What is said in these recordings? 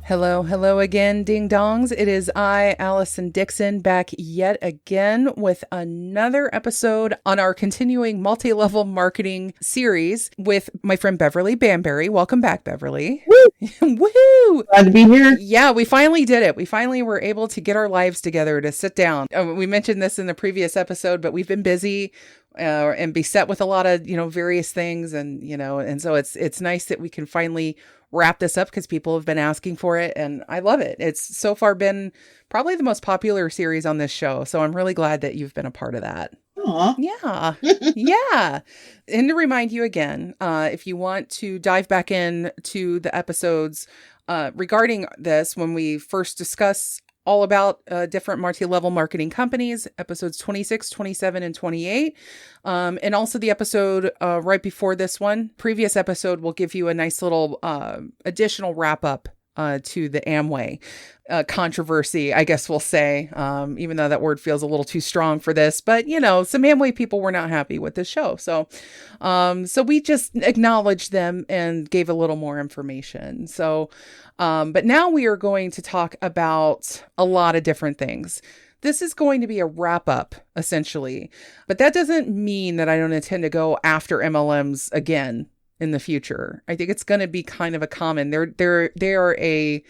Hello, hello again, ding dongs. It is I, Allison Dixon, back yet again with another episode on our continuing multi-level marketing series with my friend Beverly Bambury. Welcome back, Beverly. Woo! Woohoo! Glad to be here. Yeah, we finally did it. We finally were able to get our lives together to sit down. We mentioned this in the previous episode, but we've been busy and beset with a lot of, various things. And so it's nice that we can finally wrap this up because people have been asking for it. And I love it. It's so far been probably the most popular series on this show. So I'm really glad that you've been a part of that. Aw. Yeah. Yeah. And to remind you again, if you want to dive back in to the episodes regarding this, when we first discuss all about different multi-level marketing companies, episodes 26, 27, and 28. And also the episode right before this one, previous episode will give you a nice little additional wrap up to the Amway controversy, I guess we'll say, even though that word feels a little too strong for this. But, some Amway people were not happy with this show. So we just acknowledged them and gave a little more information. So, but now we are going to talk about a lot of different things. This is going to be a wrap up, essentially. But that doesn't mean that I don't intend to go after MLMs again in the future. I think it's going to be kind of a common. They are a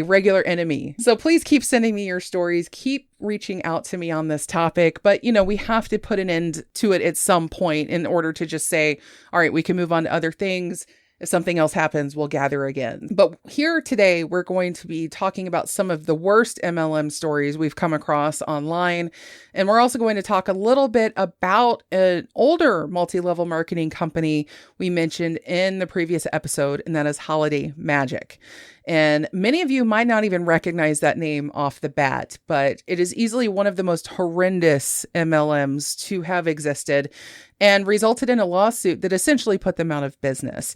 regular enemy. So please keep sending me your stories. Keep reaching out to me on this topic. But, we have to put an end to it at some point in order to just say, all right, we can move on to other things. If something else happens, we'll gather again. But here today, we're going to be talking about some of the worst MLM stories we've come across online. And we're also going to talk a little bit about an older multi-level marketing company we mentioned in the previous episode, and that is Holiday Magic. And many of you might not even recognize that name off the bat, but it is easily one of the most horrendous MLMs to have existed and resulted in a lawsuit that essentially put them out of business.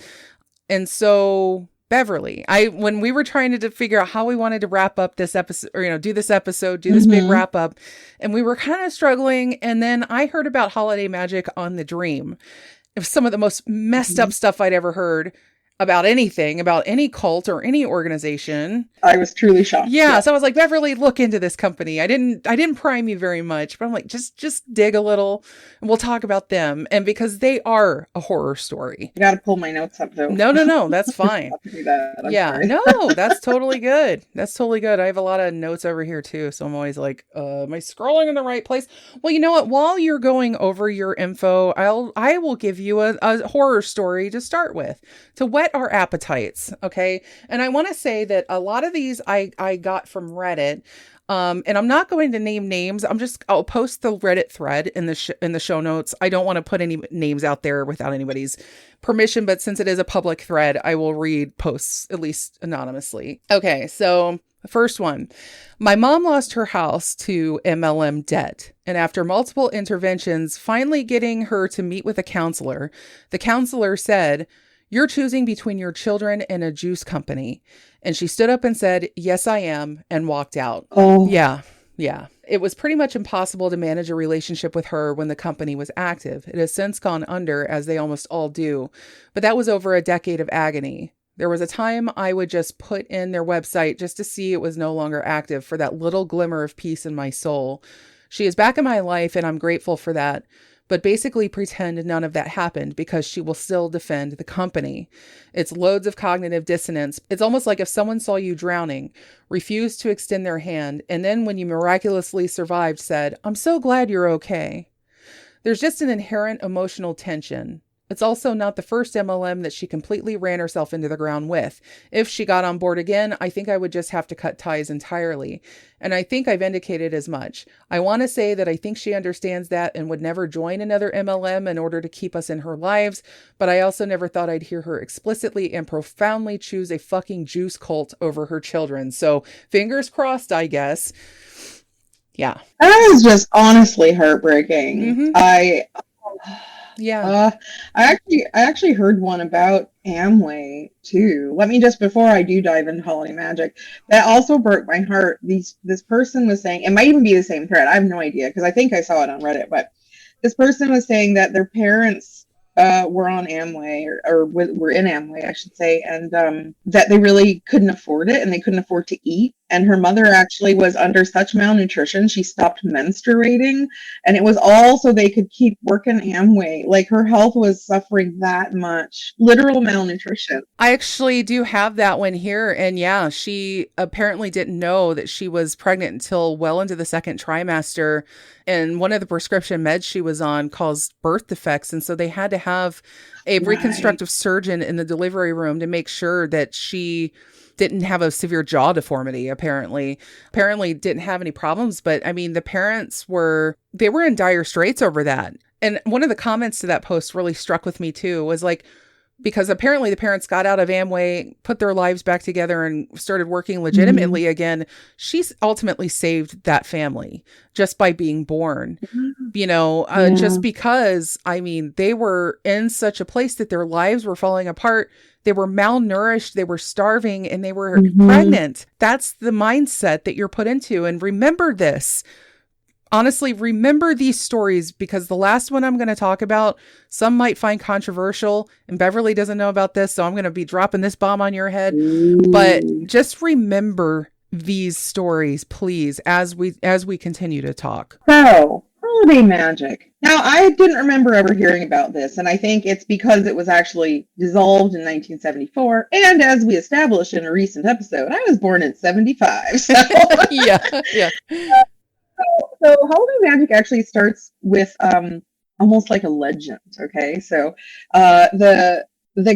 And so, Beverly, when we were trying to figure out how we wanted to wrap up this episode, or, do this episode, do this big wrap up, and we were kind of struggling. And then I heard about Holiday Magic on the Dream. It was some of the most messed up stuff I'd ever heard about anything, about any cult or any organization. I was truly shocked. Yeah. So I was like, Beverly, look into this company. I didn't prime you very much, but I'm like, just dig a little and we'll talk about them. And because they are a horror story. I got to pull my notes up though. No, that's fine. Do that. Sorry. No, that's totally good. That's totally good. I have a lot of notes over here too. So I'm always like, am I scrolling in the right place? Well, you know what? While you're going over your info, I will give you a horror story to start with, to whet our appetites. Okay. And I want to say that a lot of these I got from Reddit. And I'm not going to name names. I'll post the Reddit thread in the show notes. I don't want to put any names out there without anybody's permission, but since it is a public thread, I will read posts at least anonymously. Okay. So the first one, my mom lost her house to MLM debt. And after multiple interventions, finally getting her to meet with a counselor, the counselor said, "You're choosing between your children and a juice company." And she stood up and said, "Yes, I am," and walked out. Oh, Yeah. It was pretty much impossible to manage a relationship with her when the company was active. It has since gone under, as they almost all do. But that was over a decade of agony. There was a time I would just put in their website just to see it was no longer active for that little glimmer of peace in my soul. She is back in my life, and I'm grateful for that. But basically pretend none of that happened because she will still defend the company. It's loads of cognitive dissonance. It's almost like if someone saw you drowning, refused to extend their hand, and then when you miraculously survived said, "I'm so glad you're okay." There's just an inherent emotional tension. It's also not the first MLM that she completely ran herself into the ground with. If she got on board again, I think I would just have to cut ties entirely. And I think I've indicated as much. I want to say that I think she understands that and would never join another MLM in order to keep us in her lives. But I also never thought I'd hear her explicitly and profoundly choose a fucking juice cult over her children. So fingers crossed, I guess. Yeah. that is just honestly heartbreaking. Yeah. I actually heard one about Amway too. Let me just, before I do dive into Holiday Magic, that also broke my heart. This person was saying, it might even be the same thread. I have no idea because I think I saw it on Reddit, but this person was saying that their parents were on Amway, were in Amway, I should say, and that they really couldn't afford it, and they couldn't afford to eat. And her mother actually was under such malnutrition, she stopped menstruating, and it was all so they could keep working Amway. Like, her health was suffering that much, literal malnutrition. I actually do have that one here. And yeah, she apparently didn't know that she was pregnant until well into the second trimester. And one of the prescription meds she was on caused birth defects. And so they had to have a reconstructive surgeon in the delivery room to make sure that she didn't have a severe jaw deformity, apparently didn't have any problems. But I mean, the parents they were in dire straits over that. And one of the comments to that post really struck with me too, was like, because apparently the parents got out of Amway, put their lives back together, and started working legitimately again. She's ultimately saved that family just by being born, just because, I mean, they were in such a place that their lives were falling apart. They were malnourished, they were starving, and they were pregnant. That's the mindset that you're put into. And remember this. Honestly, remember these stories, because the last one I'm going to talk about, some might find controversial, and Beverly doesn't know about this, so I'm going to be dropping this bomb on your head. But just remember these stories, please, as we continue to talk. So, holiday magic. Now, I didn't remember ever hearing about this, and I think it's because it was actually dissolved in 1974. And as we established in a recent episode, I was born in 75. So. yeah. So holiday magic actually starts with almost like a legend. Okay, so the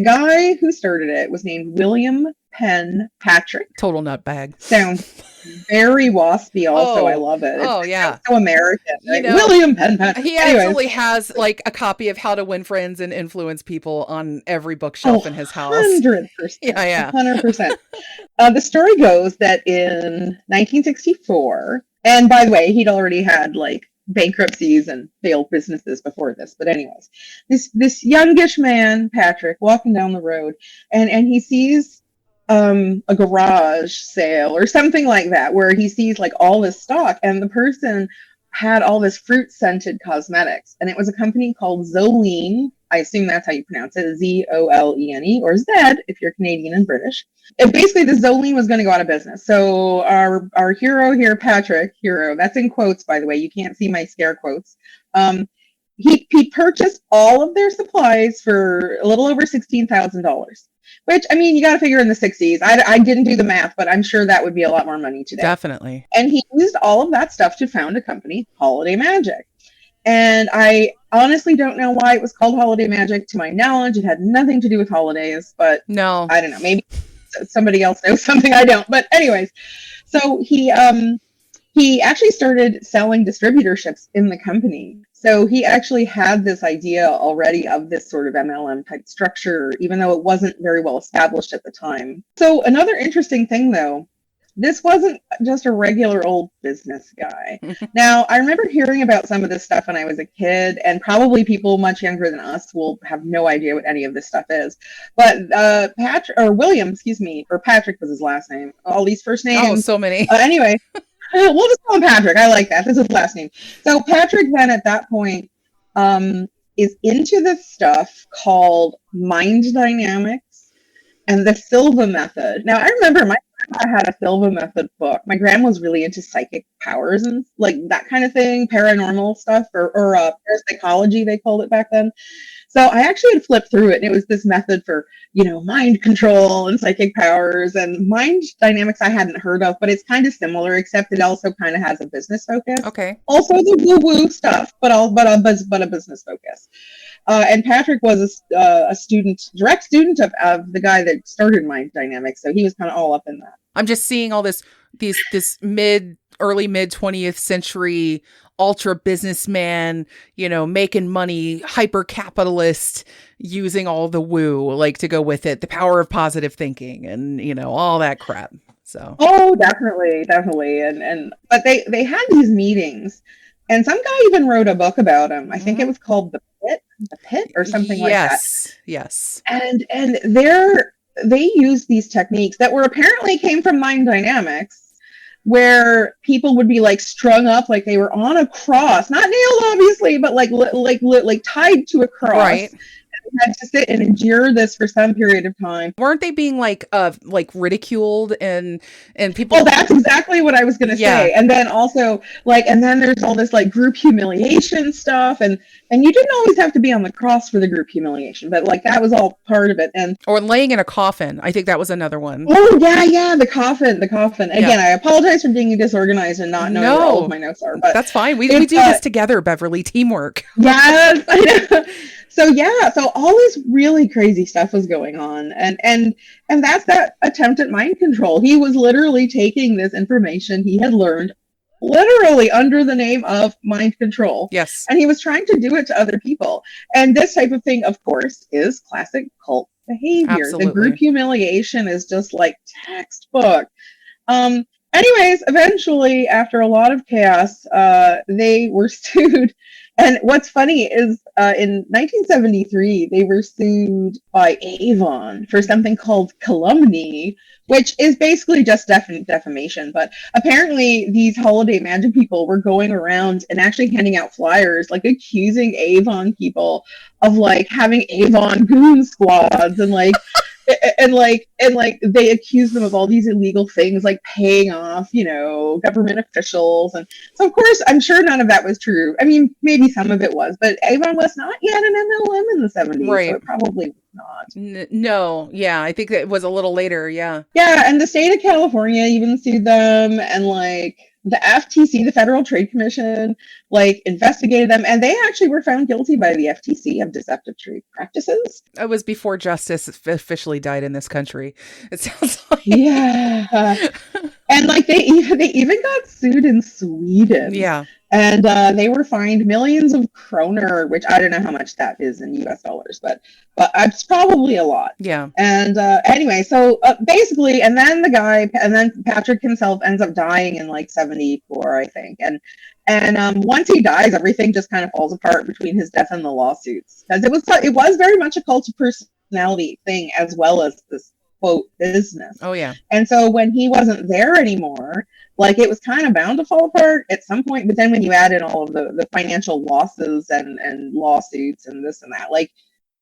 guy who started it was named William Penn Patrick. Total nutbag. Sounds very waspy. Also, I love it. It's so American. Like, William Penn Patrick. He absolutely has like a copy of How to Win Friends and Influence People on every bookshelf in his house. 100%. Yeah. 100%. The story goes that in 1964. And by the way, he'd already had like bankruptcies and failed businesses before this. But anyways, this youngish man, Patrick, walking down the road, and he sees a garage sale or something like that, where he sees like all this stock, and the person had all this fruit scented cosmetics, and it was a company called Zolene. I assume that's how you pronounce it, Zolene, or Zed if you're Canadian and British. And basically, the Zolene was going to go out of business. So our hero here, Patrick, that's in quotes, by the way. You can't see my scare quotes. He purchased all of their supplies for a little over $16,000. Which, I mean, you got to figure in the 60s. I didn't do the math, but I'm sure that would be a lot more money today. Definitely. And he used all of that stuff to found a company, Holiday Magic. And I honestly don't know why it was called Holiday Magic. To my knowledge, it had nothing to do with holidays, but no, I don't know. Maybe somebody else knows something I don't. But anyways, so he actually started selling distributorships in the company. So he actually had this idea already of this sort of MLM type structure, even though it wasn't very well established at the time. So another interesting thing, though, this wasn't just a regular old business guy. Now, I remember hearing about some of this stuff when I was a kid, and probably people much younger than us will have no idea what any of this stuff is. But Patrick was his last name. All these first names. Oh, so many. Anyway, we'll just call him Patrick. I like that. This is his last name. So Patrick then at that point is into this stuff called mind dynamics and the Silva method. Now, I remember my grandma had a Silva method book. My grandma was really into psychic powers and like that kind of thing, paranormal stuff, or parapsychology, they called it back then. So I actually had flipped through it, and it was this method for, mind control and psychic powers and mind dynamics I hadn't heard of, but it's kind of similar, except it also kind of has a business focus. Okay. Also the woo-woo stuff, but a business focus. And Patrick was a direct student of the guy that started Mind Dynamics, so he was kind of all up in that. I'm just seeing all this early mid 20th century ultra businessman, making money, hyper capitalist, using all the woo like to go with it, the power of positive thinking, and all that crap. So definitely, but they had these meetings, and some guy even wrote a book about him. I think it was called The Pit or something like that. Yes. And they used these techniques that apparently came from Mind Dynamics, where people would be like strung up like they were on a cross, not nailed obviously, but like tied to a cross. Right. had to sit and endure this for some period of time. Weren't they being like ridiculed and people? Well, that's exactly what I was going to say. And then also and then there's all this like group humiliation stuff, and you didn't always have to be on the cross for the group humiliation, but like that was all part of it. And or laying in a coffin. I think that was another one. Oh yeah, the coffin. Again, I apologize for being disorganized and not knowing where all of my notes are, but that's fine. We do this together, Beverly. Teamwork. Yes, I know. So all this really crazy stuff was going on, and that's that attempt at mind control. He was literally taking this information he had learned literally under the name of mind control. Yes. And he was trying to do it to other people. And this type of thing, of course, is classic cult behavior. Absolutely. The group humiliation is just like textbook. Anyways, eventually, after a lot of chaos, they were sued. And what's funny is in 1973, they were sued by Avon for something called calumny, which is basically just defamation. But apparently these holiday magic people were going around and actually handing out flyers, like accusing Avon people of like having Avon goon squads and like and they accused them of all these illegal things like paying off, government officials. And so of course I'm sure none of that was true. I mean, maybe some of it was, but Avon was not yet an MLM in the 70s, right. So it probably was not. No, yeah, I think it was a little later, yeah. Yeah, and the state of California even sued them, and like the FTC, the Federal Trade Commission, like investigated them, and they actually were found guilty by the FTC of deceptive trade practices. It was before justice officially died in this country. It sounds like. Yeah. And like they even got sued in Sweden. Yeah. And they were fined millions of kroner, which I don't know how much that is in US dollars, but it's probably a lot. Yeah. And anyway, so basically, and then Patrick himself ends up dying in like 74, I think. And once he dies, everything just kind of falls apart between his death and the lawsuits, because it was very much a cult of personality thing as well as this quote business. Oh yeah. And so when he wasn't there anymore, like it was kind of bound to fall apart at some point. But then when you add in all of the financial losses and lawsuits and this and that, like,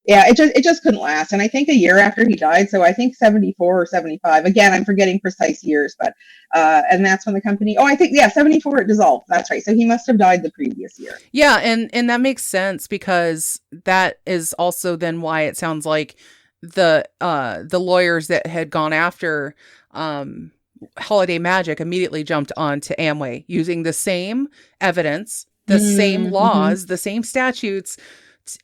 yeah, it just couldn't last. And I think a year after he died, so I think 74 or 75, again, I'm forgetting precise years, but and that's when the company, 74, it dissolved. That's right. So he must have died the previous year. Yeah, and that makes sense, because that is also then why it sounds like the lawyers that had gone after Holiday Magic immediately jumped on to Amway using the same evidence, the same laws, the same statutes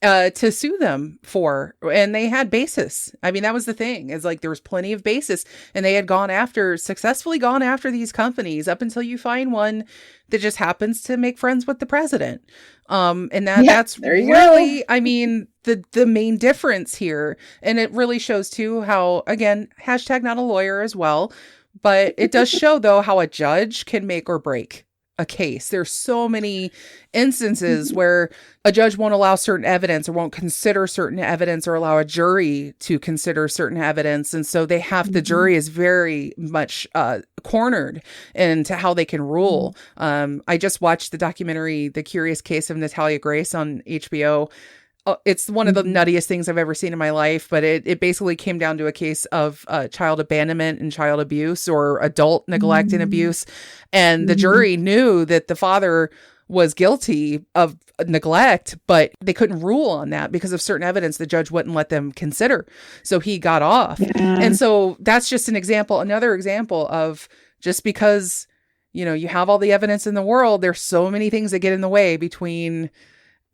to sue them for. And they had basis. I mean, that was the thing, is like there was plenty of basis, and they had successfully gone after these companies up until you find one that just happens to make friends with the president. And that's really, go. I mean, the main difference here. And it really shows too how, again, hashtag not a lawyer as well, but it does show though how a judge can make or break a case. There's so many instances where a judge won't allow certain evidence or won't consider certain evidence or allow a jury to consider certain evidence. And so the jury is very much cornered into how they can rule. I just watched the documentary, The Curious Case of Natalia Grace on HBO. It's one of the nuttiest things I've ever seen in my life, but it basically came down to a case of child abandonment and child abuse, or adult neglect and abuse. And the jury knew that the father was guilty of neglect, but they couldn't rule on that because of certain evidence the judge wouldn't let them consider. So he got off. Yeah. And so that's just another example of, just because, you have all the evidence in the world, there's so many things that get in the way between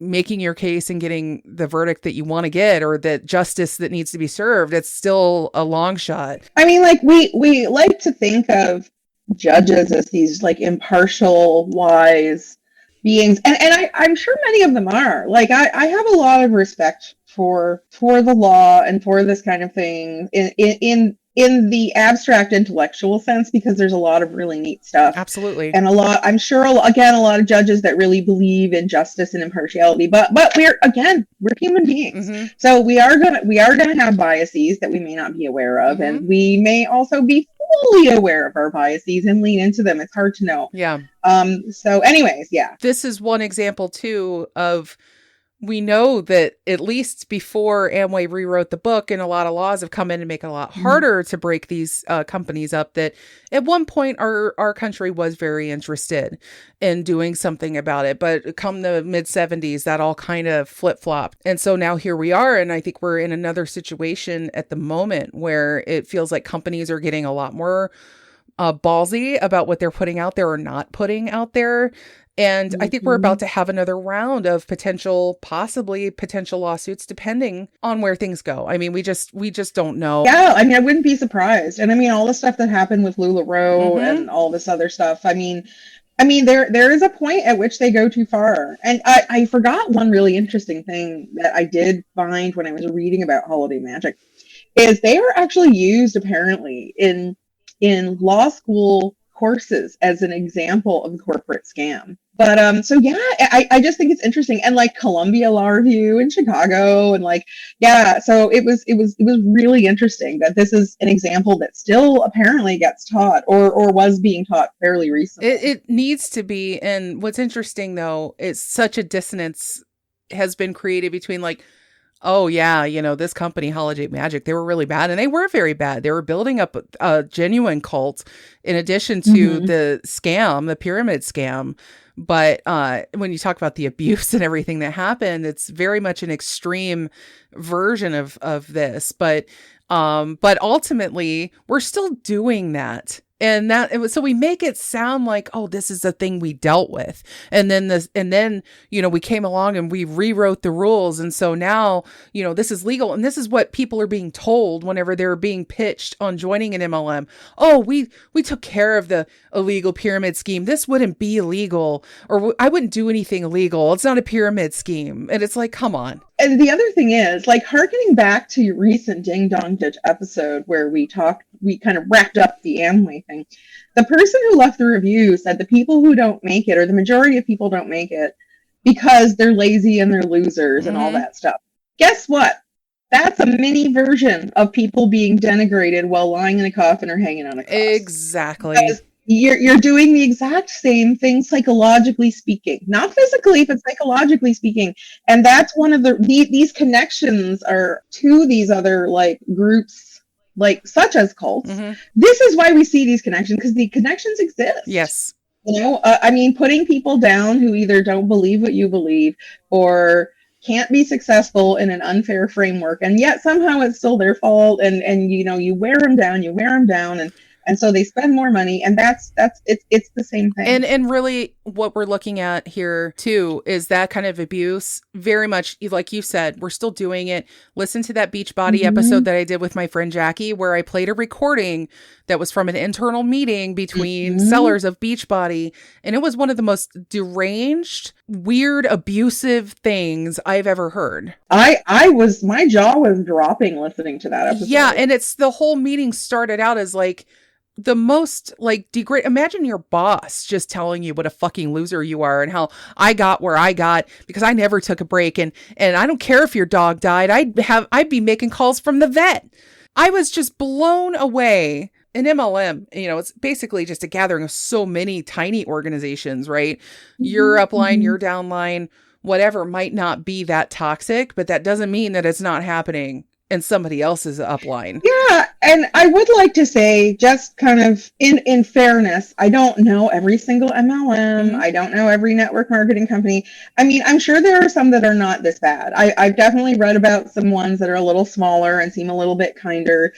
making your case and getting the verdict that you want to get, or that justice that needs to be served. It's still a long shot. I mean, like we like to think of judges as these like impartial, wise beings, and I'm sure many of them are. Like I have a lot of respect for the law and for this kind of thing in the abstract intellectual sense, because there's a lot of really neat stuff. Absolutely. And I'm sure, again, a lot of judges that really believe in justice and impartiality, but we're human beings. So we are gonna have biases that we may not be aware of, and we may also be fully aware of our biases and lean into them. It's hard to know. Yeah. So anyways, yeah. This is one example too of we know that at least before Amway rewrote the book and a lot of laws have come in and make it a lot harder to break these companies up, that at one point our country was very interested in doing something about it. But come the mid-70s, that all kind of flip-flopped. And so now here we are. And I think we're in another situation at the moment where it feels like companies are getting a lot more ballsy about what they're putting out there or not putting out there. And I think we're about to have another round of possibly potential lawsuits, depending on where things go. I mean, we just don't know. Yeah, I mean, I wouldn't be surprised. And I mean, all the stuff that happened with LuLaRoe and all this other stuff. I mean, there is a point at which they go too far. And I forgot one really interesting thing that I did find when I was reading about holiday magic is they are actually used apparently in law school courses as an example of a corporate scam. But so yeah, I just think it's interesting. And like Columbia Law Review in Chicago and like, yeah, so it was really interesting that this is an example that still apparently gets taught or was being taught fairly recently. It needs to be. And what's interesting though, is such a dissonance has been created between like, oh yeah, this company, Holiday Magic, they were really bad. And they were very bad. They were building up a genuine cult in addition to the scam, the pyramid scam. But when you talk about the abuse and everything that happened, it's very much an extreme version of this. But ultimately, we're still doing that. And so we make it sound like, oh, this is the thing we dealt with. And then we came along and we rewrote the rules. And so now, this is legal. And this is what people are being told whenever they're being pitched on joining an MLM. Oh, we took care of the illegal pyramid scheme. This wouldn't be illegal, or I wouldn't do anything illegal. It's not a pyramid scheme. And it's like, come on. And the other thing is, like, harkening back to your recent Ding Dong Ditch episode where we kind of wrapped up the Amway thing. The person who left the review said the people who don't make it, or the majority of people don't make it because they're lazy and they're losers and all that stuff. Guess what? That's a mini version of people being denigrated while lying in a coffin or hanging on a cross. Exactly. Because you're doing the exact same thing psychologically speaking, not physically, but psychologically speaking. And that's one of these connections are to these other like groups, like such as cults. This is why we see these connections, because the connections exist. Yes. Putting people down who either don't believe what you believe or can't be successful in an unfair framework. And yet somehow it's still their fault. And you wear them down. And so they spend more money, and it's the same thing. And really what we're looking at here too is that kind of abuse. Very much like you said, we're still doing it. Listen to that Beachbody episode that I did with my friend Jackie, where I played a recording that was from an internal meeting between sellers of Beachbody. And it was one of the most deranged, weird, abusive things I've ever heard. My jaw was dropping listening to that episode. Yeah. And the whole meeting started out as like, the most like imagine your boss just telling you what a fucking loser you are and how I got where I got because I never took a break. And I don't care if your dog died. I'd be making calls from the vet. I was just blown away. An MLM, it's basically just a gathering of so many tiny organizations, right? Your upline, your downline, whatever might not be that toxic, but that doesn't mean that it's not happening in somebody else's upline. Yeah, and I would like to say, just kind of in fairness, I don't know every single MLM. I don't know every network marketing company. I mean, I'm sure there are some that are not this bad. I've definitely read about some ones that are a little smaller and seem a little bit kinder.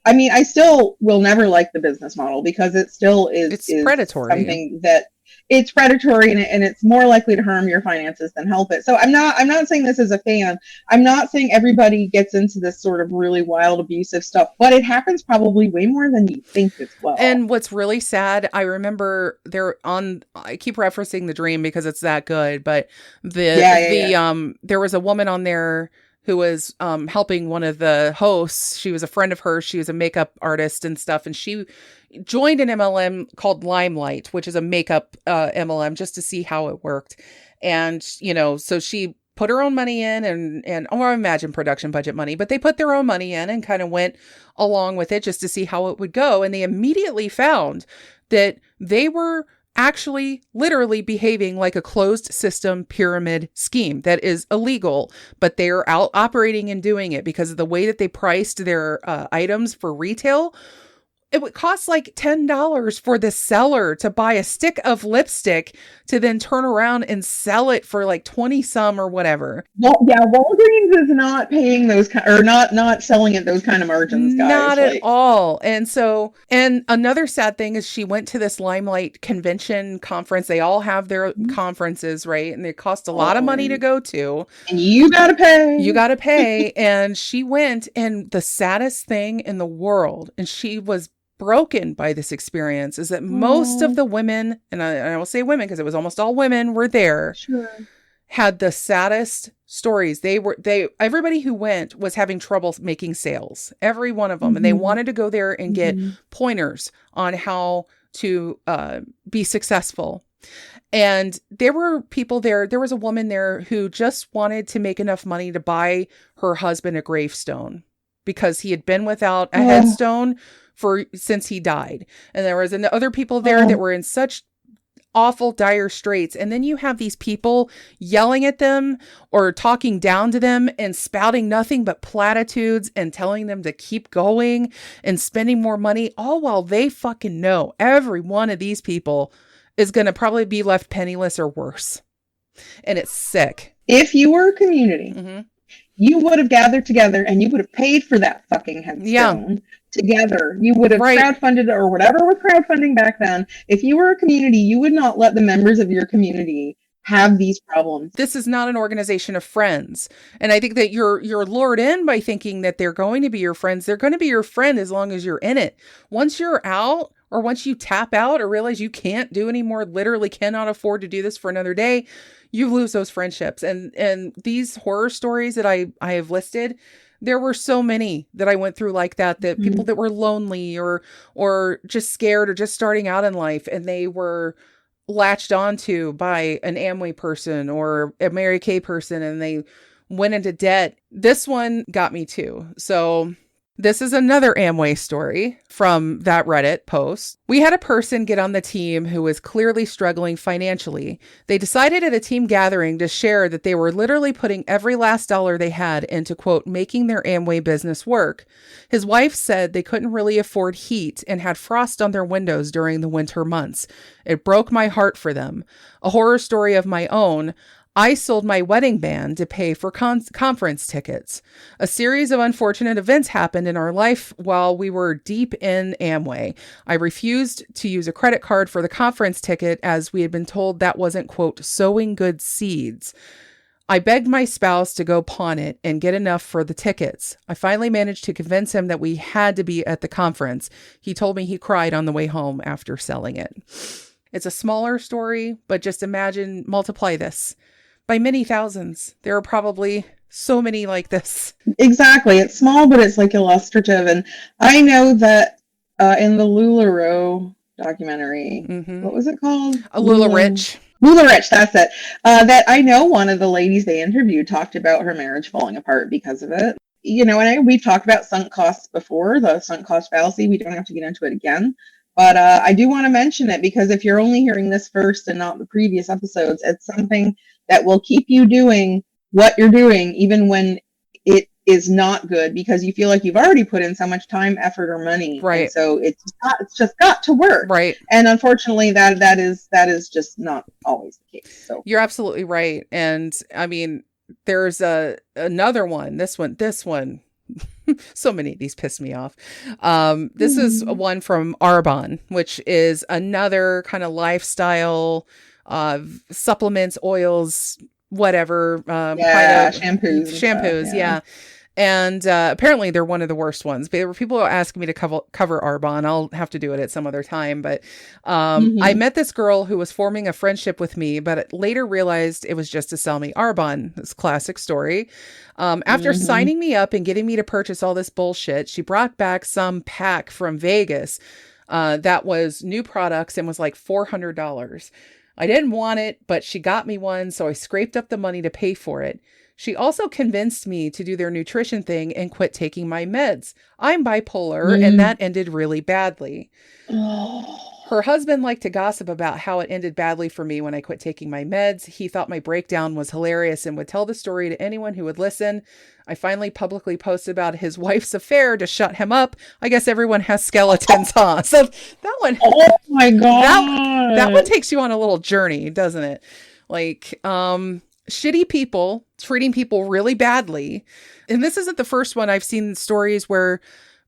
I mean, I still will never like the business model because it still is predatory. Something that it's predatory and it's more likely to harm your finances than help it. So I'm not saying this as a fan. I'm not saying everybody gets into this sort of really wild, abusive stuff, but it happens probably way more than you think as well. And what's really sad, I remember I keep referencing The Dream because it's that good, but there was a woman on there who was helping one of the hosts. She was a friend of hers. She was a makeup artist and stuff. And she joined an MLM called Limelight, which is a makeup MLM, just to see how it worked. And, so she put her own money in and I imagine production budget money, but they put their own money in and kind of went along with it just to see how it would go. And they immediately found that they were actually literally behaving like a closed system pyramid scheme that is illegal, but they are out operating and doing it because of the way that they priced their items for retail. It would cost like $10 for the seller to buy a stick of lipstick to then turn around and sell it for like 20 some or whatever. Well, yeah, Walgreens is not paying those or not selling at those kind of margins, guys. Not at all. And so, and another sad thing is she went to this Limelight convention conference. They all have their conferences, right? And they cost a lot of money to go to. And you gotta pay. You gotta pay. And she went, and the saddest thing in the world, and she was broken by this experience, is that most of the women, and I will say women because it was almost all women were there, had the saddest stories. Everybody who went was having trouble making sales, every one of them. And they wanted to go there and get pointers on how to be successful. And there were people there. There was a woman there who just wanted to make enough money to buy her husband a gravestone because he had been without a headstone since he died. And there was other people there that were in such awful, dire straits. And then you have these people yelling at them or talking down to them and spouting nothing but platitudes and telling them to keep going and spending more money, all while they fucking know every one of these people is going to probably be left penniless or worse. And it's sick. If you were a community, you would have gathered together and you would have paid for that fucking headstone together. You would have crowdfunded or whatever was crowdfunding back then. If you were a community, you would not let the members of your community have these problems. This is not an organization of friends. And I think that you're lured in by thinking that they're going to be your friends. They're going to be your friend as long as you're in it. Once you're out, or once you tap out or realize you can't do anymore, literally cannot afford to do this for another day, you lose those friendships. And these horror stories that I have listed, there were so many that I went through like that people that were lonely or just scared or just starting out in life, and they were latched onto by an Amway person or a Mary Kay person, and they went into debt. This one got me too. So this is another Amway story from that Reddit post. We had a person get on the team who was clearly struggling financially. They decided at a team gathering to share that they were literally putting every last dollar they had into, quote, making their Amway business work. His wife said they couldn't really afford heat and had frost on their windows during the winter months. It broke my heart for them. A horror story of my own. I sold my wedding band to pay for conference tickets. A series of unfortunate events happened in our life while we were deep in Amway. I refused to use a credit card for the conference ticket as we had been told that wasn't, quote, sowing good seeds. I begged my spouse to go pawn it and get enough for the tickets. I finally managed to convince him that we had to be at the conference. He told me he cried on the way home after selling it. It's a smaller story, but just imagine, multiply this by many thousands. There are probably so many like this. Exactly. It's small, but it's like illustrative. And I know that in the LuLaRoe documentary, what was it called? LuLaRich. LuLaRich, that's it. That I know one of the ladies they interviewed talked about her marriage falling apart because of it. You know, and we've talked about sunk costs before, the sunk cost fallacy. We don't have to get into it again. But I do want to mention it because if you're only hearing this first and not the previous episodes, it's something that will keep you doing what you're doing, even when it is not good, because you feel like you've already put in so much time, effort, or money. Right. And so it's just got to work. Right. And unfortunately, that is just not always the case. So you're absolutely right. And I mean, there's another one. This one. So many of these piss me off. This is one from Arbonne, which is another kind of lifestyle, supplements, oils, whatever. Kind of shampoos. Yeah. And apparently they're one of the worst ones. But people are asking me to cover Arbonne. I'll have to do it at some other time. But I met this girl who was forming a friendship with me, but later realized it was just to sell me Arbonne. This classic story. After signing me up and getting me to purchase all this bullshit, she brought back some pack from Vegas that was new products and was like $400. I didn't want it, but she got me one, so I scraped up the money to pay for it. She also convinced me to do their nutrition thing and quit taking my meds. I'm bipolar, and that ended really badly. Her husband liked to gossip about how it ended badly for me when I quit taking my meds. He thought my breakdown was hilarious and would tell the story to anyone who would listen. I finally publicly posted about his wife's affair to shut him up. I guess everyone has skeletons, huh? So that one, Oh my God. that one takes you on a little journey, doesn't it? Like, shitty people treating people really badly. And this isn't the first one. I've seen stories where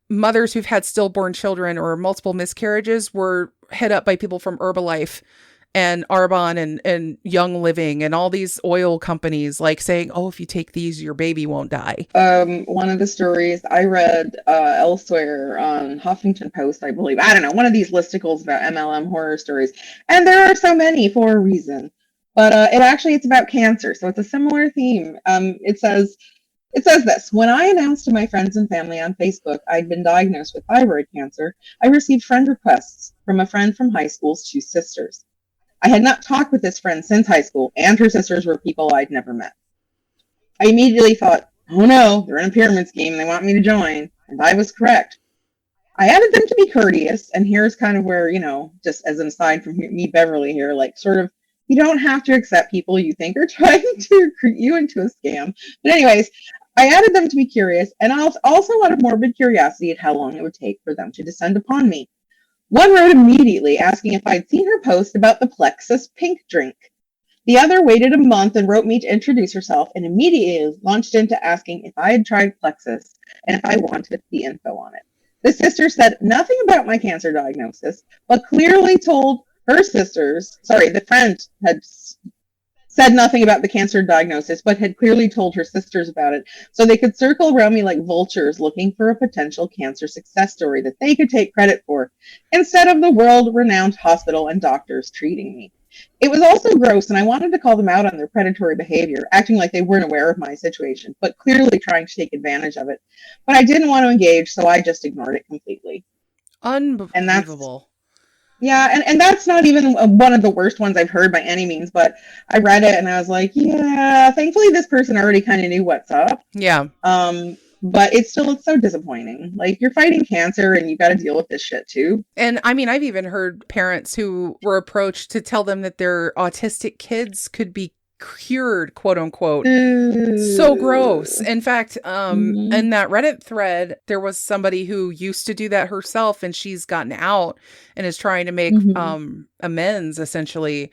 mothers who've had stillborn children or multiple miscarriages were hit up by people from Herbalife and Arbonne and Young Living and all these oil companies, like saying, oh, if you take these, your baby won't die. One of the stories I read elsewhere on Huffington Post, I believe, I don't know, one of these listicles about MLM horror stories. And there are so many for a reason. But it's about cancer. So it's a similar theme. It says this: when I announced to my friends and family on Facebook I'd been diagnosed with thyroid cancer, I received friend requests from a friend from high school's two sisters. I had not talked with this friend since high school, and her sisters were people I'd never met. I immediately thought, oh no, they're in a pyramid scheme and they want me to join, and I was correct. I added them to be courteous, and here's kind of where, just as an aside from me, Beverly here, like sort of, you don't have to accept people you think are trying to recruit you into a scam. But anyways, I added them to be curious, and also out of morbid curiosity at how long it would take for them to descend upon me. One wrote immediately asking if I'd seen her post about the Plexus pink drink. The other waited a month and wrote me to introduce herself and immediately launched into asking if I had tried Plexus and if I wanted the info on it. The sister said nothing about my cancer diagnosis, but clearly told her sisters, the friend had said nothing about the cancer diagnosis, but had clearly told her sisters about it, so they could circle around me like vultures looking for a potential cancer success story that they could take credit for, instead of the world-renowned hospital and doctors treating me. It was also gross, and I wanted to call them out on their predatory behavior, acting like they weren't aware of my situation, but clearly trying to take advantage of it. But I didn't want to engage, so I just ignored it completely. Unbelievable. Yeah, and that's not even one of the worst ones I've heard by any means, but I read it and I was like, yeah, thankfully this person already kind of knew what's up. Yeah. But it's so disappointing. Like, you're fighting cancer and you got to deal with this shit too. And I mean, I've even heard parents who were approached to tell them that their autistic kids could be cured, quote unquote. So gross. In fact, in that Reddit thread, there was somebody who used to do that herself, and she's gotten out and is trying to make amends essentially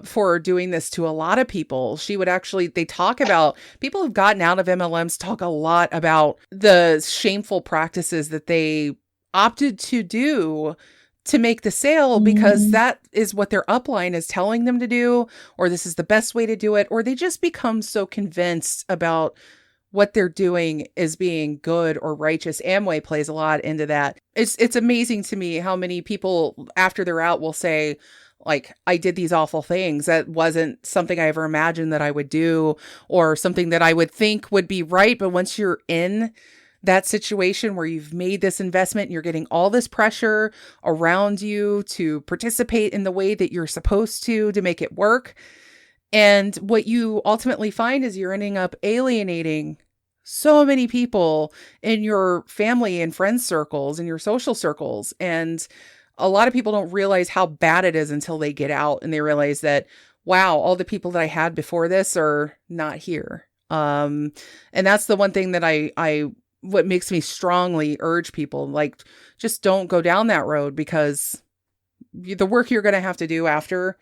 for doing this to a lot of people. They talk about, people who've gotten out of MLMs talk a lot about the shameful practices that they opted to do to make the sale, because that is what their upline is telling them to do, or this is the best way to do it, or they just become so convinced about what they're doing is being good or righteous. Amway plays a lot into that. It's amazing to me how many people after they're out will say, like, I did these awful things. That wasn't something I ever imagined that I would do, or something that I would think would be right. But once you're in that situation where you've made this investment and you're getting all this pressure around you to participate in the way that you're supposed to make it work. And what you ultimately find is you're ending up alienating so many people in your family and friend circles and your social circles. And a lot of people don't realize how bad it is until they get out and they realize that, wow, all the people that I had before this are not here. And that's the one thing that what makes me strongly urge people, like, just don't go down that road, because the work you're going to have to do after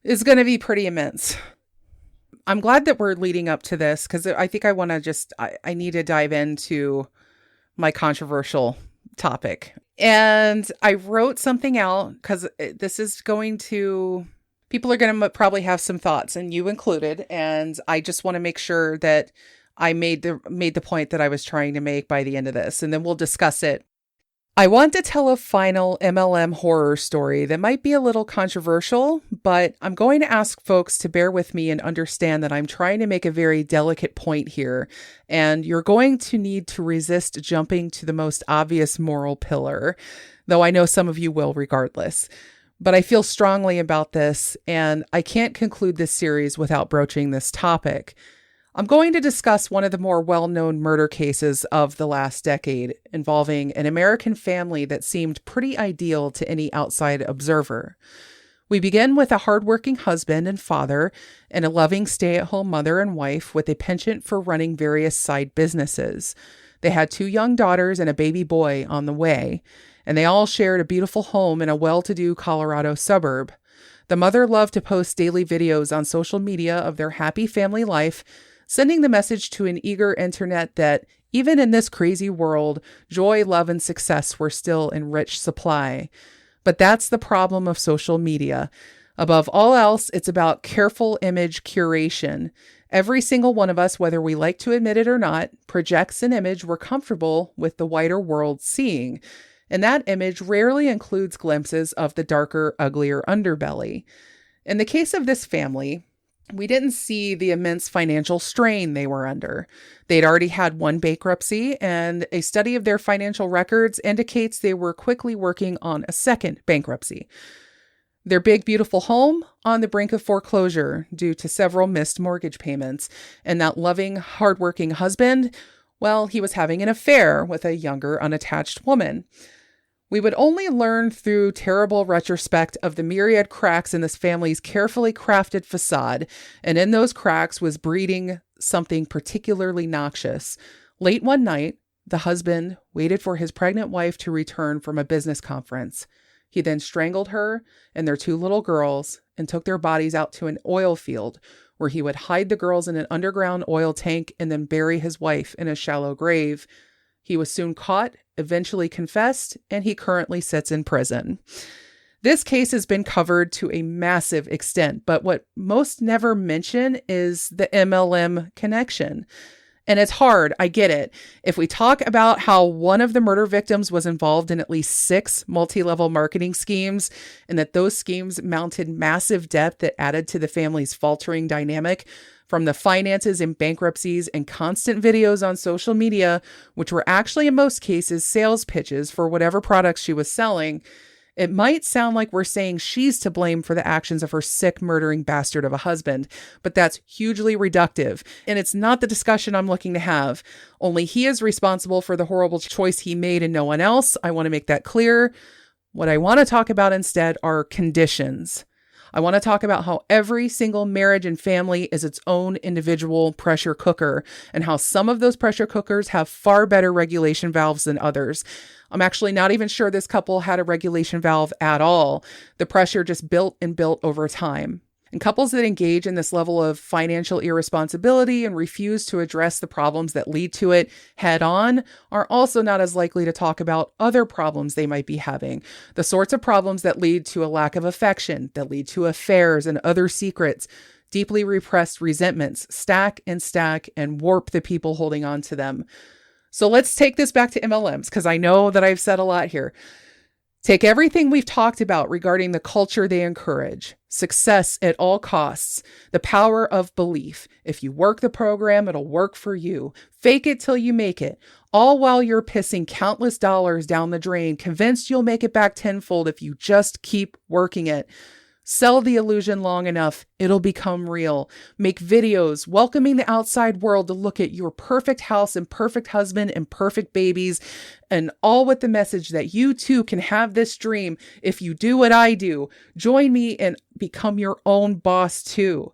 is going to be pretty immense. I'm glad that we're leading up to this, because I think I want to I need to dive into my controversial topic. And I wrote something out because this is people are going to probably have some thoughts, and you included. And I just want to make sure that I made the point that I was trying to make by the end of this, and then we'll discuss it. I want to tell a final MLM horror story that might be a little controversial, but I'm going to ask folks to bear with me and understand that I'm trying to make a very delicate point here, and you're going to need to resist jumping to the most obvious moral pillar, though I know some of you will regardless. But I feel strongly about this, and I can't conclude this series without broaching this topic. I'm going to discuss one of the more well-known murder cases of the last decade, involving an American family that seemed pretty ideal to any outside observer. We begin with a hardworking husband and father and a loving stay-at-home mother and wife with a penchant for running various side businesses. They had 2 young daughters and a baby boy on the way, and they all shared a beautiful home in a well-to-do Colorado suburb. The mother loved to post daily videos on social media of their happy family life, sending the message to an eager internet that even in this crazy world, joy, love, and success were still in rich supply. But that's the problem of social media. Above all else, it's about careful image curation. Every single one of us, whether we like to admit it or not, projects an image we're comfortable with the wider world seeing. And that image rarely includes glimpses of the darker, uglier underbelly. In the case of this family, we didn't see the immense financial strain they were under. They'd already had 1 bankruptcy, and a study of their financial records indicates they were quickly working on a 2nd bankruptcy. Their big, beautiful home on the brink of foreclosure due to several missed mortgage payments. And that loving, hardworking husband, well, he was having an affair with a younger, unattached woman. We would only learn through terrible retrospect of the myriad cracks in this family's carefully crafted facade, and in those cracks was breeding something particularly noxious. Late one night, the husband waited for his pregnant wife to return from a business conference. He then strangled her and their 2 little girls and took their bodies out to an oil field where he would hide the girls in an underground oil tank and then bury his wife in a shallow grave. He was soon caught, eventually confessed, and he currently sits in prison. This case has been covered to a massive extent, but what most never mention is the MLM connection. And it's hard, I get it. If we talk about how one of the murder victims was involved in at least 6 multi-level marketing schemes, and that those schemes mounted massive debt that added to the family's faltering dynamic, from the finances and bankruptcies and constant videos on social media, which were actually in most cases sales pitches for whatever products she was selling, it might sound like we're saying she's to blame for the actions of her sick, murdering bastard of a husband, but that's hugely reductive, and it's not the discussion I'm looking to have. Only he is responsible for the horrible choice he made and no one else. I want to make that clear. What I want to talk about instead are conditions. I want to talk about how every single marriage and family is its own individual pressure cooker, and how some of those pressure cookers have far better regulation valves than others. I'm actually not even sure this couple had a regulation valve at all. The pressure just built and built over time. And couples that engage in this level of financial irresponsibility and refuse to address the problems that lead to it head on are also not as likely to talk about other problems they might be having. The sorts of problems that lead to a lack of affection, that lead to affairs and other secrets, deeply repressed resentments, stack and warp the people holding on to them. So let's take this back to MLMs, because I know that I've said a lot here. Take everything we've talked about regarding the culture they encourage, success at all costs, the power of belief. If you work the program, it'll work for you. Fake it till you make it, all while you're pissing countless dollars down the drain, convinced you'll make it back tenfold if you just keep working it. Sell the illusion long enough, it'll become real. Make videos welcoming the outside world to look at your perfect house and perfect husband and perfect babies, and all with the message that you too can have this dream if you do what I do. Join me and become your own boss too.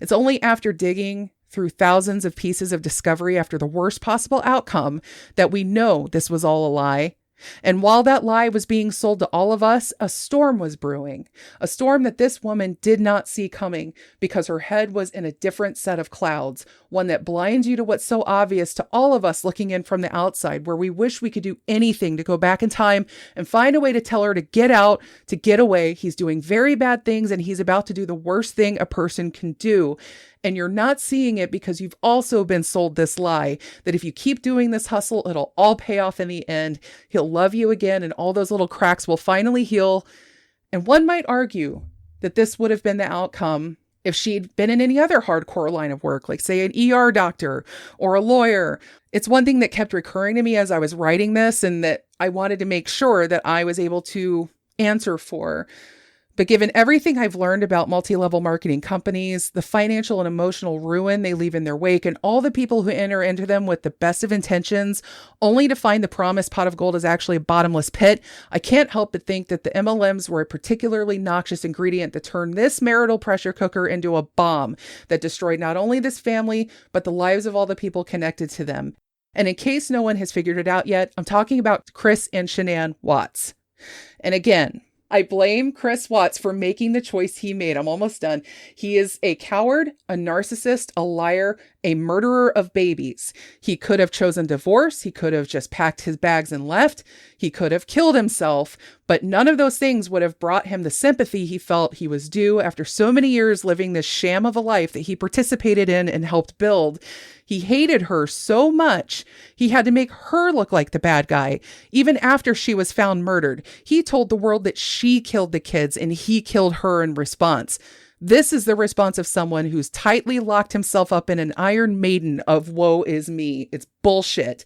It's only after digging through thousands of pieces of discovery after the worst possible outcome that we know this was all a lie. And while that lie was being sold to all of us, a storm was brewing, a storm that this woman did not see coming because her head was in a different set of clouds, one that blinds you to what's so obvious to all of us looking in from the outside, where we wish we could do anything to go back in time and find a way to tell her to get out, to get away. He's doing very bad things and he's about to do the worst thing a person can do. And you're not seeing it because you've also been sold this lie that if you keep doing this hustle, it'll all pay off in the end. He'll love you again and all those little cracks will finally heal. And one might argue that this would have been the outcome if she'd been in any other hardcore line of work, like say an ER doctor or a lawyer. It's one thing that kept recurring to me as I was writing this and that I wanted to make sure that I was able to answer for. But given everything I've learned about multi-level marketing companies, the financial and emotional ruin they leave in their wake, and all the people who enter into them with the best of intentions, only to find the promised pot of gold is actually a bottomless pit, I can't help but think that the MLMs were a particularly noxious ingredient that turned this marital pressure cooker into a bomb that destroyed not only this family, but the lives of all the people connected to them. And in case no one has figured it out yet, I'm talking about Chris and Shanann Watts. And again, I blame Chris Watts for making the choice he made. I'm almost done. He is a coward, a narcissist, a liar, a murderer of babies. He could have chosen divorce. He could have just packed his bags and left. He could have killed himself, but none of those things would have brought him the sympathy he felt he was due after so many years living this sham of a life that he participated in and helped build. He hated her so much, he had to make her look like the bad guy. Even after she was found murdered, he told the world that she killed the kids and he killed her in response. This is the response of someone who's tightly locked himself up in an Iron Maiden of woe is me. It's bullshit.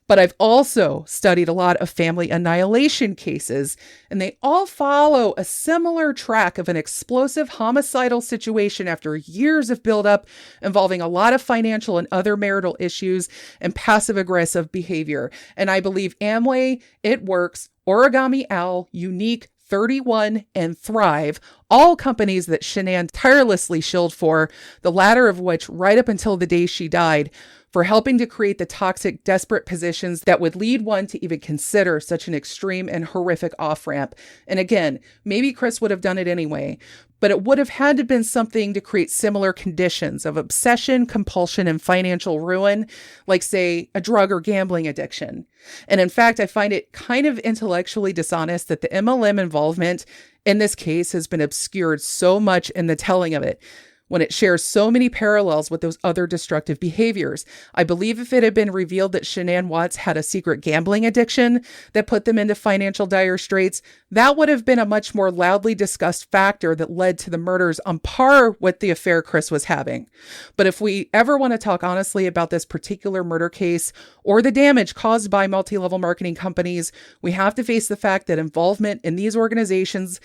But I've also studied a lot of family annihilation cases, and they all follow a similar track of an explosive homicidal situation after years of buildup involving a lot of financial and other marital issues and passive-aggressive behavior. And I believe Amway, It Works, Origami Owl, Unique, 31, and Thrive, all companies that Shanann tirelessly shilled for, the latter of which right up until the day she died, for helping to create the toxic, desperate positions that would lead one to even consider such an extreme and horrific off-ramp. And again, maybe Chris would have done it anyway, but it would have had to have been something to create similar conditions of obsession, compulsion, and financial ruin, like, say, a drug or gambling addiction. And in fact, I find it kind of intellectually dishonest that the MLM involvement in this case has been obscured so much in the telling of it, when it shares so many parallels with those other destructive behaviors. I believe if it had been revealed that Shanann Watts had a secret gambling addiction that put them into financial dire straits, that would have been a much more loudly discussed factor that led to the murders on par with the affair Chris was having. But if we ever want to talk honestly about this particular murder case or the damage caused by multi-level marketing companies, we have to face the fact that involvement in these organizations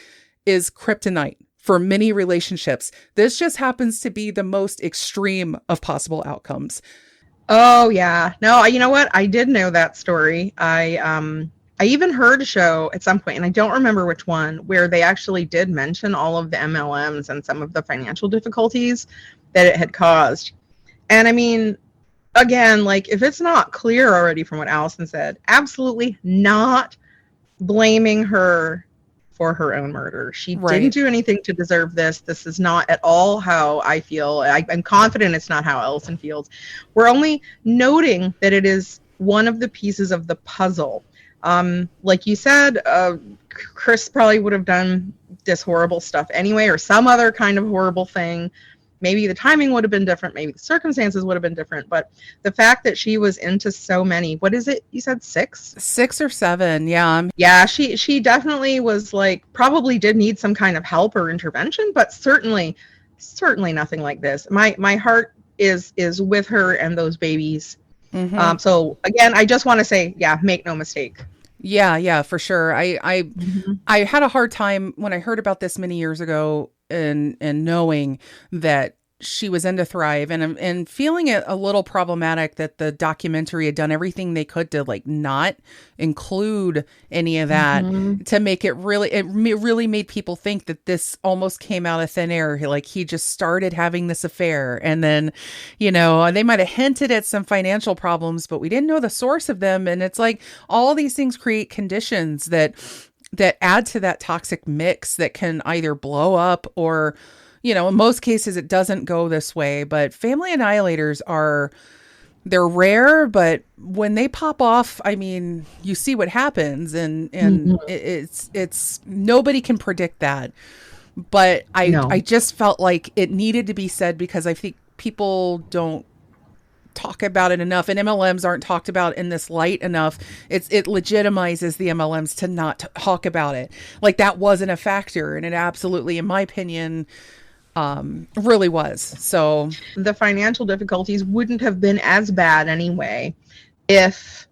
is kryptonite for many relationships. This just happens to be the most extreme of possible outcomes. Oh yeah. No, you know what? I did know that story. I even heard a show at some point, and I don't remember which one, where they actually did mention all of the MLMs and some of the financial difficulties that it had caused. And I mean, again, like, if it's not clear already from what Allison said, absolutely not blaming her for her own murder. She didn't do anything to deserve this. This is not at all how I feel. I'm confident it's not how Allison feels. We're only noting that it is one of the pieces of the puzzle. Like you said, Chris probably would have done this horrible stuff anyway, or some other kind of horrible thing. Maybe the timing would have been different. Maybe the circumstances would have been different. But the fact that she was into so many, what is it? You said 6? 6 or 7. Yeah. Yeah. She definitely was, like, probably did need some kind of help or intervention, but certainly nothing like this. My heart is with her and those babies. Mm-hmm. So again, I just want to say, yeah, make no mistake. Yeah, for sure. I had a hard time when I heard about this many years ago and knowing that she was into Thrive and feeling it a little problematic that the documentary had done everything they could to, like, not include any of that, to make it really made people think that this almost came out of thin air. Like, he just started having this affair, and then, you know, they might have hinted at some financial problems, but we didn't know the source of them. And it's like all these things create conditions that add to that toxic mix that can either blow up or, you know, in most cases it doesn't go this way. But family annihilators they're rare, but when they pop off, I mean, you see what happens, and it's nobody can predict that. But I just felt like it needed to be said because I think people don't talk about it enough, and MLMs aren't talked about in this light enough. It legitimizes the MLMs to not talk about it. Like, that wasn't a factor, and it absolutely, in my opinion, really was. So the financial difficulties wouldn't have been as bad anyway if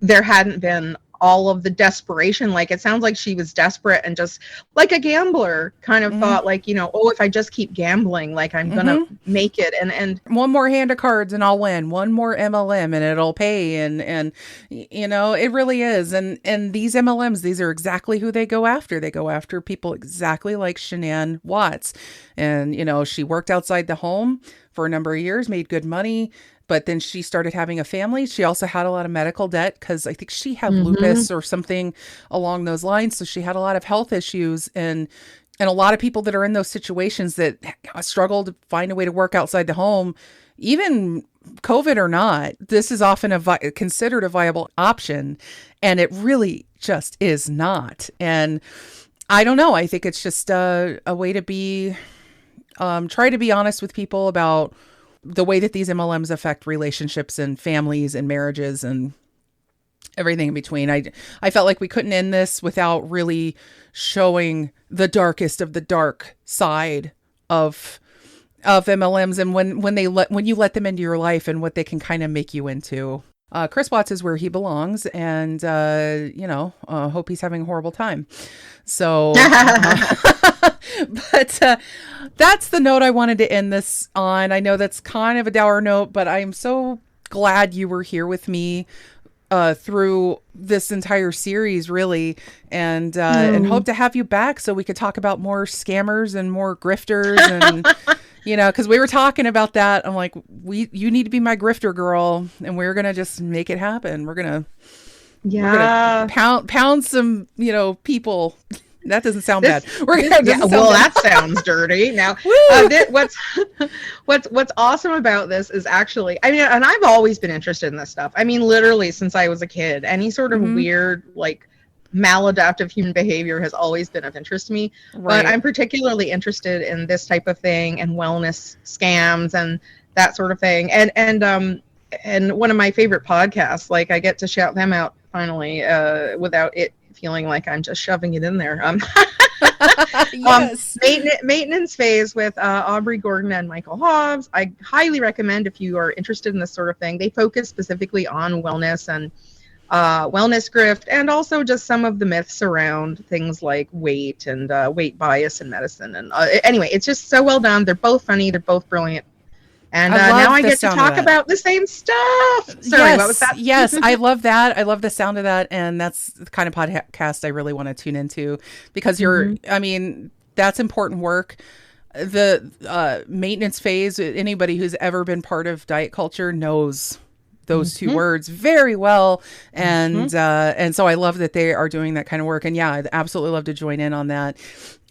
there hadn't been all of the desperation. Like, it sounds like she was desperate and just like a gambler kind of thought, like, you know, oh, if I just keep gambling, like I'm gonna make it. And one more hand of cards and I'll win. One more MLM and it'll pay. And you know, it really is. And these MLMs, these are exactly who they go after. They go after people exactly like Shanann Watts. And, you know, she worked outside the home for a number of years, made good money. But then she started having a family. She also had a lot of medical debt because I think she had lupus or something along those lines. So she had a lot of health issues, and a lot of people that are in those situations that struggle to find a way to work outside the home, even COVID or not, this is often considered a viable option. And it really just is not. And I don't know. I think it's just a way to be, try to be honest with people about the way that these MLMs affect relationships and families and marriages and everything in between. I felt like we couldn't end this without really showing the darkest of the dark side of MLMs and when you let them into your life and what they can kind of make you into. Chris Watts is where he belongs, and you know, hope he's having a horrible time. So, but that's the note I wanted to end this on. I know that's kind of a dour note, but I'm so glad you were here with me through this entire series, really, and hope to have you back so we could talk about more scammers and more grifters and. You know, because we were talking about that. I'm like, you need to be my grifter girl, and we're gonna just make it happen. We're gonna pound some, you know, people. That doesn't sound bad. That sounds dirty. Now, what's awesome about this is actually, I mean, and I've always been interested in this stuff. I mean, literally since I was a kid, any sort of weird, like, maladaptive human behavior has always been of interest to me, but I'm particularly interested in this type of thing and wellness scams and that sort of thing. And one of my favorite podcasts, like, I get to shout them out finally, without it feeling like I'm just shoving it in there. Yes. Maintenance Phase with Aubrey Gordon and Michael Hobbs. I highly recommend if you are interested in this sort of thing. They focus specifically on wellness and wellness grift, and also just some of the myths around things like weight and weight bias in medicine. And anyway, it's just so well done. They're both funny. They're both brilliant. And now I get to talk about the same stuff. Sorry, what was that? Yes, I love that. I love the sound of that. And that's the kind of podcast I really want to tune into, because I mean, that's important work. The maintenance phase, anybody who's ever been part of diet culture knows those two words very well. And so I love that they are doing that kind of work. And yeah, I'd absolutely love to join in on that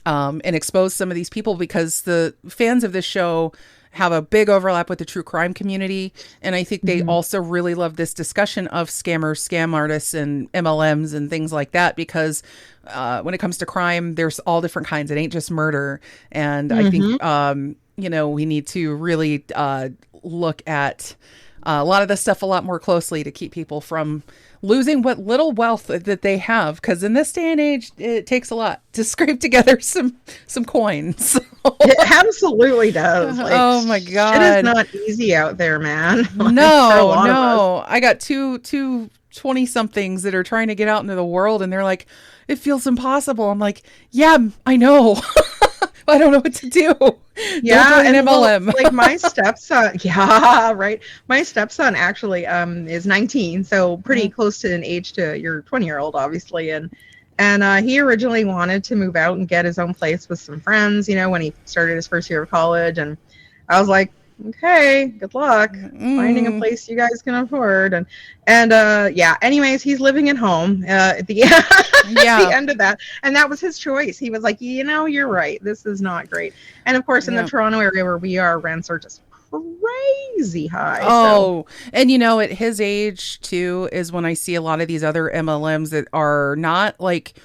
and expose some of these people, because the fans of this show have a big overlap with the true crime community. And I think they also really love this discussion of scammers, scam artists, and MLMs and things like that, because when it comes to crime, there's all different kinds. It ain't just murder. And I think, you know, we need to really look at a lot of this stuff a lot more closely to keep people from losing what little wealth that they have. Because in this day and age, it takes a lot to scrape together some coins. It absolutely does. Like, oh my God. It is not easy out there, man. No. I got two 20-somethings that are trying to get out into the world, and they're like, it feels impossible. I'm like, yeah, I know. I don't know what to do. Yeah, and MLM. Well, like my stepson, my stepson actually is 19, so pretty close to an age to your 20-year-old, obviously, and he originally wanted to move out and get his own place with some friends, you know, when he started his first year of college, and I was like, okay, good luck finding a place you guys can afford. And anyways, he's living at home at the end of that, and that was his choice. He was like, you know, you're right, this is not great. And of course, in the Toronto area where we are, rents are just crazy high. And you know, at his age too is when I see a lot of these other MLMs that are not like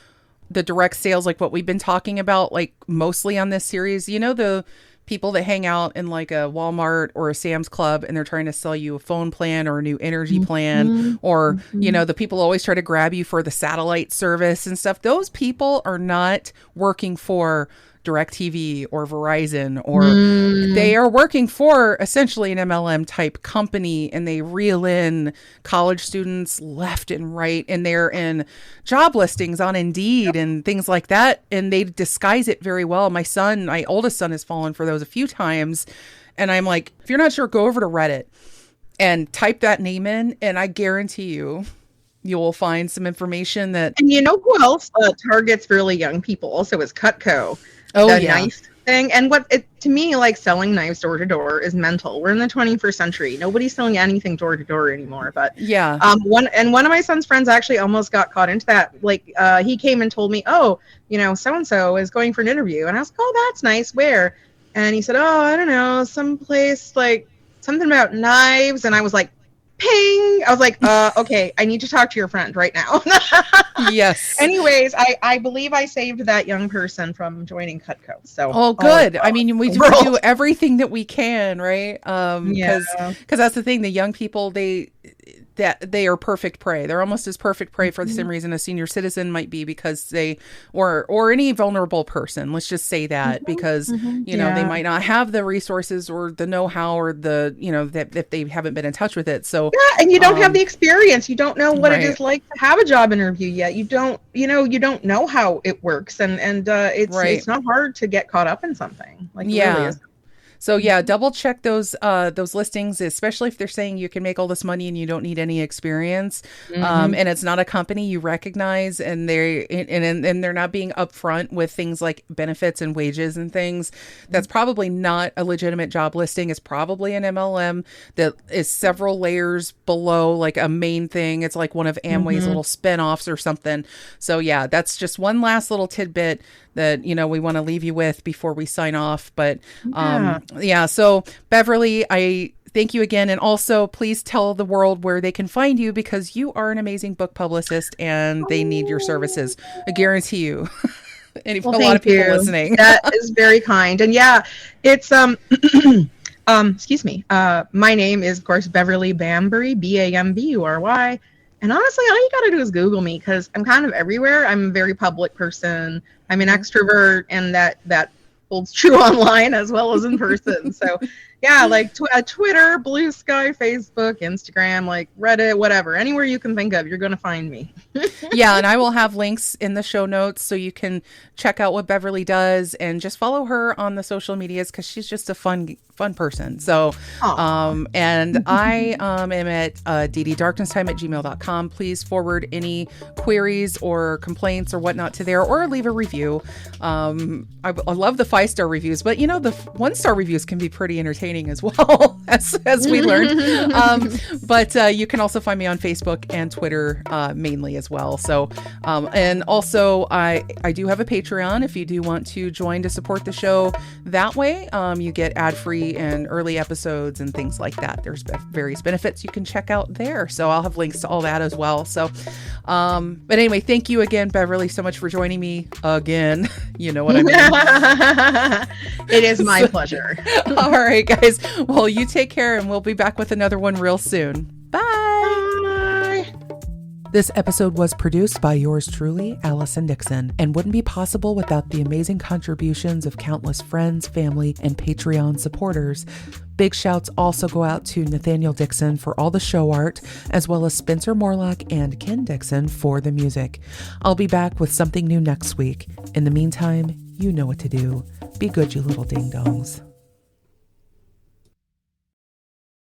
the direct sales, like what we've been talking about, like mostly on this series. You know, the people that hang out in like a Walmart or a Sam's Club, and they're trying to sell you a phone plan or a new energy plan, or, you know, the people always try to grab you for the satellite service and stuff. Those people are not working for DirecTV or Verizon, or they are working for essentially an MLM type company, and they reel in college students left and right, and they're in job listings on Indeed and things like that, and they disguise it very well. My oldest son has fallen for those a few times, and I'm like, if you're not sure, go over to Reddit and type that name in, and I guarantee you will find some information that... And you know who else targets really young people also is Cutco. Oh, the yeah. knife thing. And to me, like, selling knives door to door is mental. We're in the 21st century. Nobody's selling anything door to door anymore. But yeah, one of my son's friends actually almost got caught into that. Like, he came and told me, oh, so and so is going for an interview, and I was like, oh, that's nice. Where? And he said, oh, I don't know, someplace like something about knives. And I was like, ping. I was like, okay, I need to talk to your friend right now. Yes. Anyways, I believe I saved that young person from joining Cutco. So, oh, good. I mean, we do everything that we can, right? Because that's the thing. The young people, they are perfect prey. They're almost as perfect prey for the same reason a senior citizen might be, because they, or any vulnerable person, let's just say that, because, they might not have the resources or the know-how or the, that if they haven't been in touch with it. So, yeah. And you don't have the experience. You don't know what it is like to have a job interview yet. You don't know how it works. And it's not hard to get caught up in something. Like, it really is. So yeah, double check those listings, especially if they're saying you can make all this money and you don't need any experience, and it's not a company you recognize, and they're not being upfront with things like benefits and wages and things. That's probably not a legitimate job listing. It's probably an MLM that is several layers below, like a main thing. It's like one of Amway's little spinoffs or something. So yeah, that's just one last little tidbit that we want to leave you with before we sign off. But so Beverly, I thank you again, and also please tell the world where they can find you, because you are an amazing book publicist and they need your services. I guarantee you. And a lot of people listening. That is very kind. And yeah, it's excuse me. My name is, of course, Beverly Bambury, Bambury. And honestly, all you got to do is Google me, because I'm kind of everywhere. I'm a very public person. I'm an extrovert, and that holds true online as well as in person. So yeah, like Twitter, Blue Sky, Facebook, Instagram, like Reddit, whatever, anywhere you can think of, you're going to find me. Yeah. And I will have links in the show notes so you can check out what Beverly does and just follow her on the social medias, because she's just a fun person. So, and I am at dddarknesstime@gmail.com. Please forward any queries or complaints or whatnot to there, or leave a review. I love the 5-star reviews, but the 1-star reviews can be pretty entertaining as well, as we learned. But you can also find me on Facebook and Twitter mainly as well. So, and also I do have a Patreon if you do want to join to support the show that way. You get ad-free and early episodes and things like that. There's various benefits you can check out there. So I'll have links to all that as well. So, but anyway, thank you again, Beverly, so much for joining me again. You know what I mean? It is my pleasure. All right, guys. Well, you take care, and we'll be back with another one real soon. Bye. Bye. This episode was produced by yours truly, Allison Dixon, and wouldn't be possible without the amazing contributions of countless friends, family, and Patreon supporters. Big shouts also go out to Nathaniel Dixon for all the show art, as well as Spencer Morlock and Ken Dixon for the music. I'll be back with something new next week. In the meantime, you know what to do. Be good, you little ding-dongs.